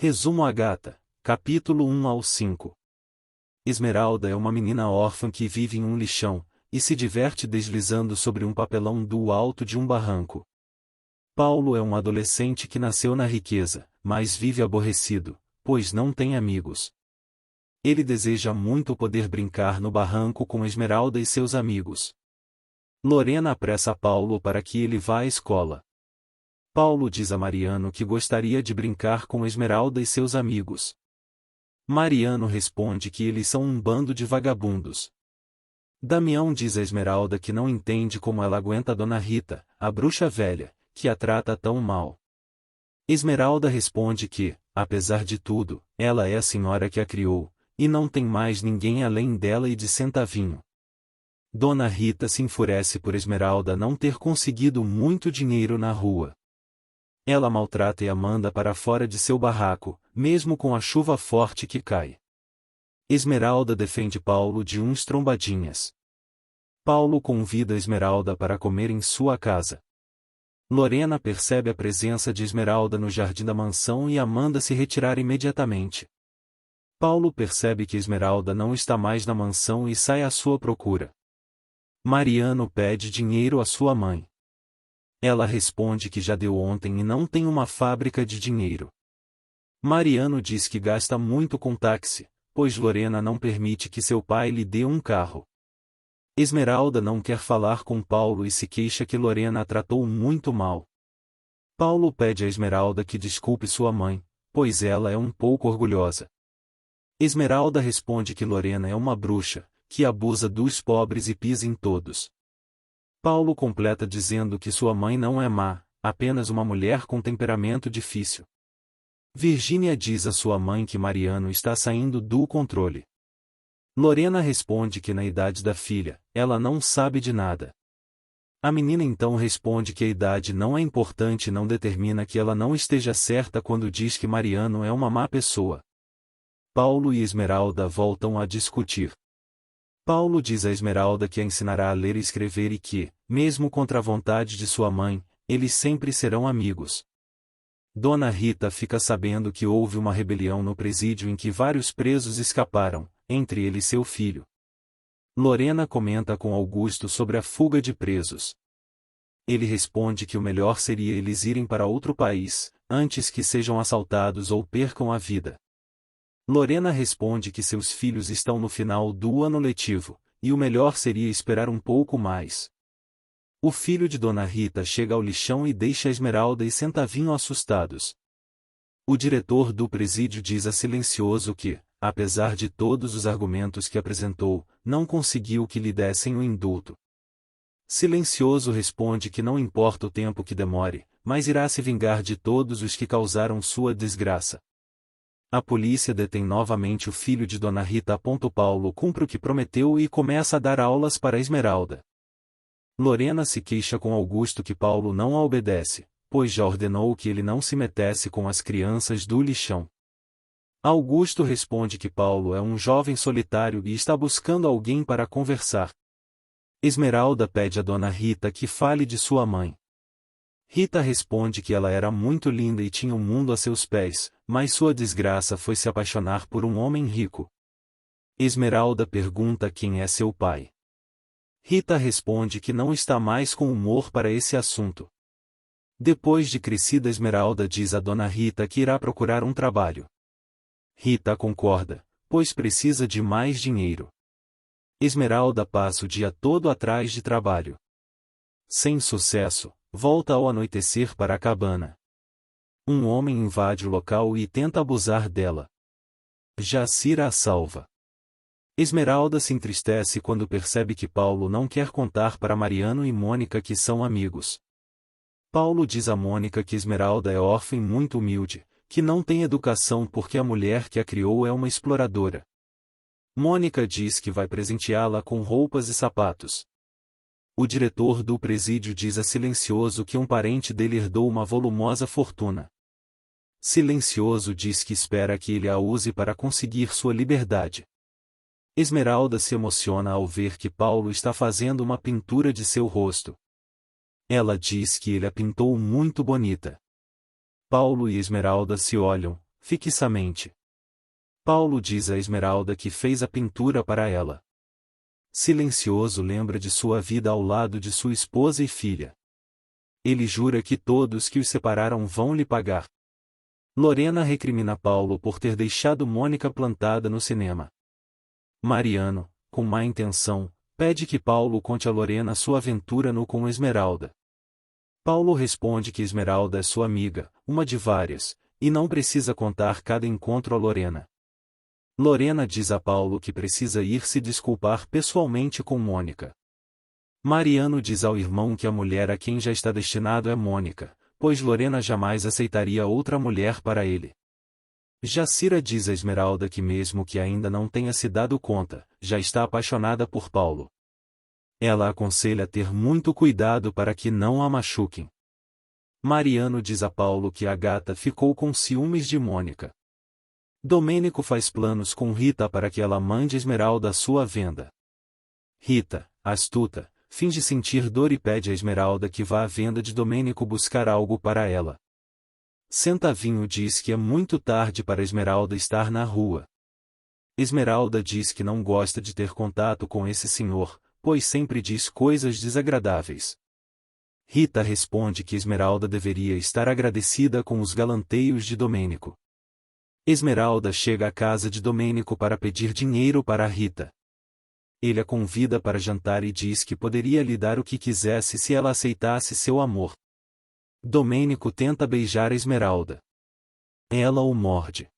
Resumo Agatha, capítulo 1 ao 5. Esmeralda é uma menina órfã que vive em um lixão, e se diverte deslizando sobre um papelão do alto de um barranco. Paulo é um adolescente que nasceu na riqueza, mas vive aborrecido, pois não tem amigos. Ele deseja muito poder brincar no barranco com Esmeralda e seus amigos. Lorena apressa Paulo para que ele vá à escola. Paulo diz a Mariano que gostaria de brincar com Esmeralda e seus amigos. Mariano responde que eles são um bando de vagabundos. Damião diz a Esmeralda que não entende como ela aguenta Dona Rita, a bruxa velha, que a trata tão mal. Esmeralda responde que, apesar de tudo, ela é a senhora que a criou, e não tem mais ninguém além dela e de Centavinho. Dona Rita se enfurece por Esmeralda não ter conseguido muito dinheiro na rua. Ela maltrata e a manda para fora de seu barraco, mesmo com a chuva forte que cai. Esmeralda defende Paulo de uns trombadinhas. Paulo convida Esmeralda para comer em sua casa. Lorena percebe a presença de Esmeralda no jardim da mansão e a manda se retirar imediatamente. Paulo percebe que Esmeralda não está mais na mansão e sai à sua procura. Mariano pede dinheiro à sua mãe. Ela responde que já deu ontem e não tem uma fábrica de dinheiro. Mariano diz que gasta muito com táxi, pois Lorena não permite que seu pai lhe dê um carro. Esmeralda não quer falar com Paulo e se queixa que Lorena a tratou muito mal. Paulo pede a Esmeralda que desculpe sua mãe, pois ela é um pouco orgulhosa. Esmeralda responde que Lorena é uma bruxa, que abusa dos pobres e pisa em todos. Paulo completa dizendo que sua mãe não é má, apenas uma mulher com temperamento difícil. Virgínia diz à sua mãe que Mariano está saindo do controle. Lorena responde que na idade da filha, ela não sabe de nada. A menina então responde que a idade não é importante e não determina que ela não esteja certa quando diz que Mariano é uma má pessoa. Paulo e Esmeralda voltam a discutir. Paulo diz a Esmeralda que a ensinará a ler e escrever e que, mesmo contra a vontade de sua mãe, eles sempre serão amigos. Dona Rita fica sabendo que houve uma rebelião no presídio em que vários presos escaparam, entre eles seu filho. Lorena comenta com Augusto sobre a fuga de presos. Ele responde que o melhor seria eles irem para outro país, antes que sejam assaltados ou percam a vida. Lorena responde que seus filhos estão no final do ano letivo, e o melhor seria esperar um pouco mais. O filho de Dona Rita chega ao lixão e deixa Esmeralda e Centavinho assustados. O diretor do presídio diz a Silencioso que, apesar de todos os argumentos que apresentou, não conseguiu que lhe dessem o indulto. Silencioso responde que não importa o tempo que demore, mas irá se vingar de todos os que causaram sua desgraça. A polícia detém novamente o filho de Dona Rita. Paulo cumpre o que prometeu e começa a dar aulas para Esmeralda. Lorena se queixa com Augusto que Paulo não a obedece, pois já ordenou que ele não se metesse com as crianças do lixão. Augusto responde que Paulo é um jovem solitário e está buscando alguém para conversar. Esmeralda pede a Dona Rita que fale de sua mãe. Rita responde que ela era muito linda e tinha o mundo a seus pés, mas sua desgraça foi se apaixonar por um homem rico. Esmeralda pergunta quem é seu pai. Rita responde que não está mais com humor para esse assunto. Depois de crescida, Esmeralda diz a Dona Rita que irá procurar um trabalho. Rita concorda, pois precisa de mais dinheiro. Esmeralda passa o dia todo atrás de trabalho. Sem sucesso, volta ao anoitecer para a cabana. Um homem invade o local e tenta abusar dela. Jacira a salva. Esmeralda se entristece quando percebe que Paulo não quer contar para Mariano e Mônica que são amigos. Paulo diz a Mônica que Esmeralda é órfã e muito humilde, que não tem educação porque a mulher que a criou é uma exploradora. Mônica diz que vai presenteá-la com roupas e sapatos. O diretor do presídio diz a Silencioso que um parente dele herdou uma volumosa fortuna. Silencioso diz que espera que ele a use para conseguir sua liberdade. Esmeralda se emociona ao ver que Paulo está fazendo uma pintura de seu rosto. Ela diz que ele a pintou muito bonita. Paulo e Esmeralda se olham, fixamente. Paulo diz a Esmeralda que fez a pintura para ela. Silencioso lembra de sua vida ao lado de sua esposa e filha. Ele jura que todos que os separaram vão lhe pagar. Lorena recrimina Paulo por ter deixado Mônica plantada no cinema. Mariano, com má intenção, pede que Paulo conte a Lorena sua aventura no com Esmeralda. Paulo responde que Esmeralda é sua amiga, uma de várias, e não precisa contar cada encontro a Lorena. Lorena diz a Paulo que precisa ir se desculpar pessoalmente com Mônica. Mariano diz ao irmão que a mulher a quem já está destinado é Mônica, pois Lorena jamais aceitaria outra mulher para ele. Jacira diz a Esmeralda que mesmo que ainda não tenha se dado conta, já está apaixonada por Paulo. Ela aconselha ter muito cuidado para que não a machuquem. Mariano diz a Paulo que a gata ficou com ciúmes de Mônica. Domênico faz planos com Rita para que ela mande Esmeralda à sua venda. Rita, astuta, finge sentir dor e pede a Esmeralda que vá à venda de Domênico buscar algo para ela. Centavinho diz que é muito tarde para Esmeralda estar na rua. Esmeralda diz que não gosta de ter contato com esse senhor, pois sempre diz coisas desagradáveis. Rita responde que Esmeralda deveria estar agradecida com os galanteios de Domênico. Esmeralda chega à casa de Domênico para pedir dinheiro para Rita. Ele a convida para jantar e diz que poderia lhe dar o que quisesse se ela aceitasse seu amor. Domênico tenta beijar Esmeralda. Ela o morde.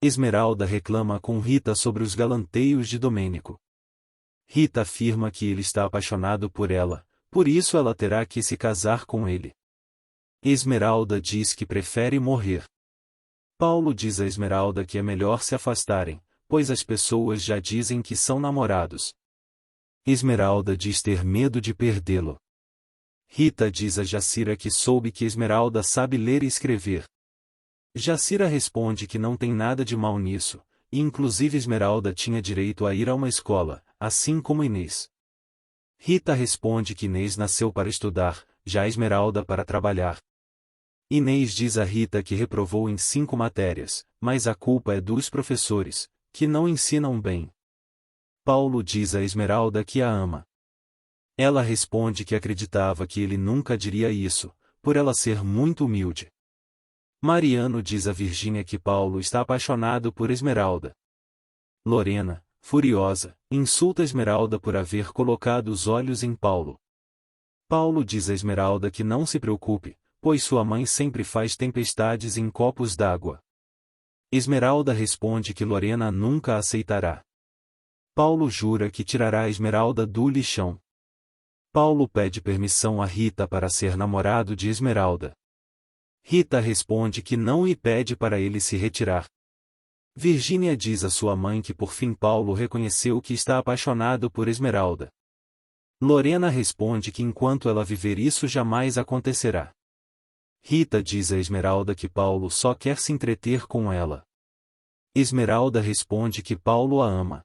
Esmeralda reclama com Rita sobre os galanteios de Domênico. Rita afirma que ele está apaixonado por ela, por isso ela terá que se casar com ele. Esmeralda diz que prefere morrer. Paulo diz a Esmeralda que é melhor se afastarem, pois as pessoas já dizem que são namorados. Esmeralda diz ter medo de perdê-lo. Rita diz a Jacira que soube que Esmeralda sabe ler e escrever. Jacira responde que não tem nada de mal nisso, e inclusive Esmeralda tinha direito a ir a uma escola, assim como Inês. Rita responde que Inês nasceu para estudar, já Esmeralda para trabalhar. Inês diz a Rita que reprovou em 5 matérias, mas a culpa é dos professores, que não ensinam bem. Paulo diz a Esmeralda que a ama. Ela responde que acreditava que ele nunca diria isso, por ela ser muito humilde. Mariano diz a Virgínia que Paulo está apaixonado por Esmeralda. Lorena, furiosa, insulta Esmeralda por haver colocado os olhos em Paulo. Paulo diz a Esmeralda que não se preocupe, pois sua mãe sempre faz tempestades em copos d'água. Esmeralda responde que Lorena nunca aceitará. Paulo jura que tirará a Esmeralda do lixão. Paulo pede permissão a Rita para ser namorado de Esmeralda. Rita responde que não e pede para ele se retirar. Virgínia diz a sua mãe que por fim Paulo reconheceu que está apaixonado por Esmeralda. Lorena responde que enquanto ela viver isso jamais acontecerá. Rita diz a Esmeralda que Paulo só quer se entreter com ela. Esmeralda responde que Paulo a ama.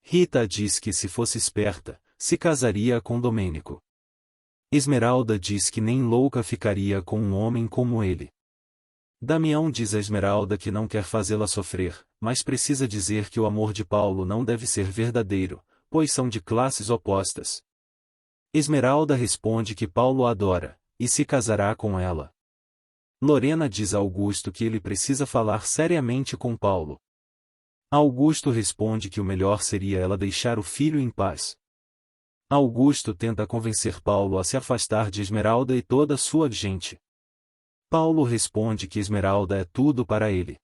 Rita diz que se fosse esperta, se casaria com Domênico. Esmeralda diz que nem louca ficaria com um homem como ele. Damião diz a Esmeralda que não quer fazê-la sofrer, mas precisa dizer que o amor de Paulo não deve ser verdadeiro, pois são de classes opostas. Esmeralda responde que Paulo a adora, e se casará com ela. Lorena diz a Augusto que ele precisa falar seriamente com Paulo. Augusto responde que o melhor seria ela deixar o filho em paz. Augusto tenta convencer Paulo a se afastar de Esmeralda e toda sua gente. Paulo responde que Esmeralda é tudo para ele.